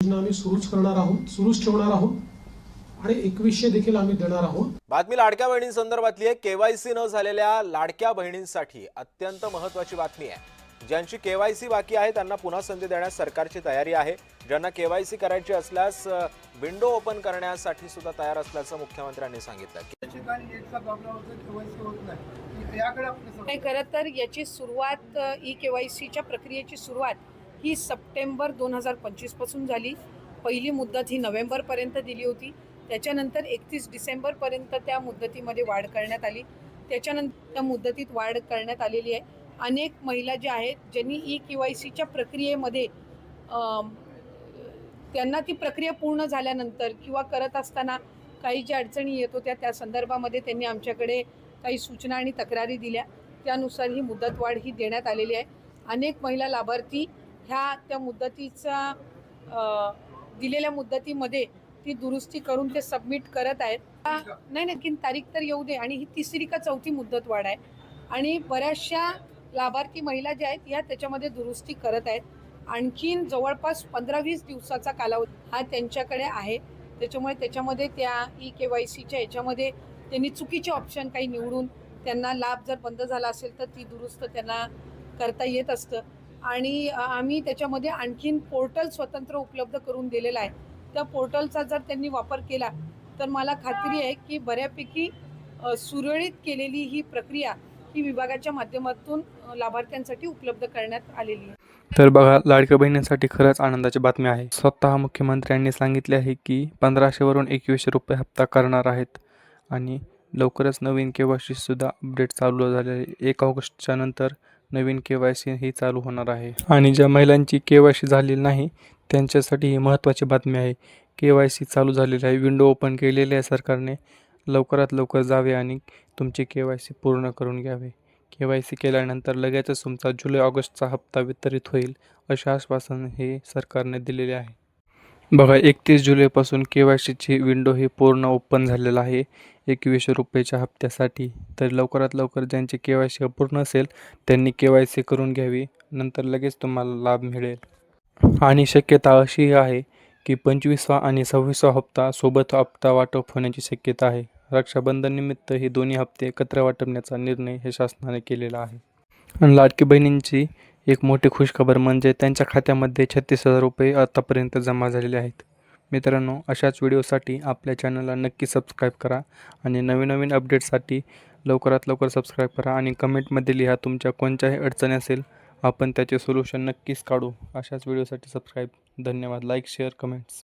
योजना आम्ही सुरूच ठेवणार आहोत आणि 2100 देखील आम्ही देणार आहोत। बातमी लाडक्या बहिणींसंदर्भातली आहे। केवायसी न झालेल्या लाडक्या बहिणींसाठी अत्यंत महत्त्वाची बातमी आहे। ज्यांची केवायसी बाकी आहे त्यांना पुन्हा संधी देण्यास सरकारची तयारी आहे। ज्यांना केवायसी करायची असल्यास विंडो ओपन करण्यासाठी सुद्धा तयार असल्याचं मुख्यमंत्र्यांनी सांगितलं। खरं तर याची सुरुवात ई केवायसीच्या प्रक्रियेची सुरुवात ही सप्टेंबर 2025 पासून झाली। पहिली मुदत ही नोव्हेंबरपर्यंत दिली होती। त्याच्यानंतर 31 डिसेंबरपर्यंत त्या मुदतीमध्ये वाढ करण्यात आली। त्याच्यानंतर त्या मुदतीत वाढ करण्यात आलेली आहे। अनेक महिला ज्या आहेत ज्यांनी ई केवायसीच्या प्रक्रियेमध्ये त्यांना ती प्रक्रिया पूर्ण झाल्यानंतर किंवा करत असताना काही ज्या अडचणी येत होत्या त्या संदर्भामध्ये त्यांनी आमच्याकडे काही सूचना आणि तक्रारी दिल्या। त्यानुसार ही मुदतवाढ ही देण्यात आलेली आहे। अनेक महिला लाभार्थी ह्या त्या मुदतीचा दिलेल्या मुदतीमध्ये ती दुरुस्ती करून ते सबमिट करत आहेत। नाही नक्की तारीख तर येऊ दे। आणि ही तिसरी का चौथी मुदतवाढ आहे आणि बऱ्याचशा लाभार्थी महिला ज्या आहेत या त्याच्यामध्ये दुरुस्ती करत आहेत। आणखीन जवळपास 15-20 दिवसाचा कालावधी हा त्यांच्याकडे आहे। त्याच्यामुळे त्याच्यामध्ये त्या ई केवायसीच्या याच्यामध्ये त्यांनी चुकीचे ऑप्शन काही निवडून त्यांना लाभ जर बंद झाला असेल तर ती दुरुस्त त्यांना करता येत असतं। आणि आम्ही त्याच्यामध्ये आणखीन पोर्टल स्वतंत्र उपलब्ध करून दिलेला आहे। त्या पोर्टलचा जर त्यांनी वापर केला तर मला खात्री आहे की बऱ्यापैकी सुरळीत केलेली ही प्रक्रिया ही विभागाच्या माध्यमातून लाभार्थ्यांसाठी उपलब्ध करण्यात आलेली आहे। तर बघा, लाडक्या बहिणींसाठी खरंच आनंदाची बातमी आहे। स्वतः मुख्यमंत्र्यांनी सांगितले आहे की 1500 वरून 2100 रुपये हप्ता करणार आहेत आणि लवकरच नवीन केवायसी सुद्धा अपडेट चालू झाले आहे। 1 ऑगस्टच्या नंतर नवीन केवायसी ही चालू होणार आहे आणि ज्या महिलांची केवायसी झालेली नाही त्यांच्यासाठी ही महत्त्वाची बातमी आहे। केवायसी चालू झालेली आहे, विंडो ओपन केलेली आहे सरकारने। लवकरात लवकर जावे आणि तुमची केवायसी पूर्ण करून घ्यावे। केवायसी केल्यानंतर लगेचच तुमचा जुलै-ऑगस्टचा हप्ता वितरित होईल असे आश्वासन हे सरकारने दिलेले आहे। बघा, 31 जुलैपासून केवायसीची विंडो ही पूर्ण ओपन झालेला आहे 2100 रुपयाच्या हप्त्यासाठी। तर लवकरात लवकर ज्यांची केवायसी अपूर्ण असेल त्यांनी केवायसी करून घ्यावी, नंतर लगेच तुम्हाला लाभ मिळेल। आणि शक्यता अशी आहे की 25वा आणि 26वा हप्ता सोबत हप्ता वाटप होण्याची शक्यता आहे। रक्षाबंधन निमित्त हे दोन्ही हप्ते एकत्र वाटपण्याचा निर्णय हे शासनाने केलेला आहे। आणि लाडकी बहिणींची एक मोठी खुशखबर म्हणजे त्यांच्या खात्यामध्ये 36,000 रुपये आतापर्यंत जमा झालेले आहेत। मित्रांनो, अशाच व्हिडिओसाठी आपल्या चॅनलला नक्की सबस्क्राईब करा आणि नवीन अपडेटसाठी लवकरात लवकर सबस्क्राईब करा आणि कमेंटमध्ये लिहा तुमच्या कोणत्याही अडचणी असेल, आपण त्याचे सोल्युशन नक्कीच काढू। अशाच व्हिडिओसाठी सबस्क्राईब। धन्यवाद। Like, share, comments.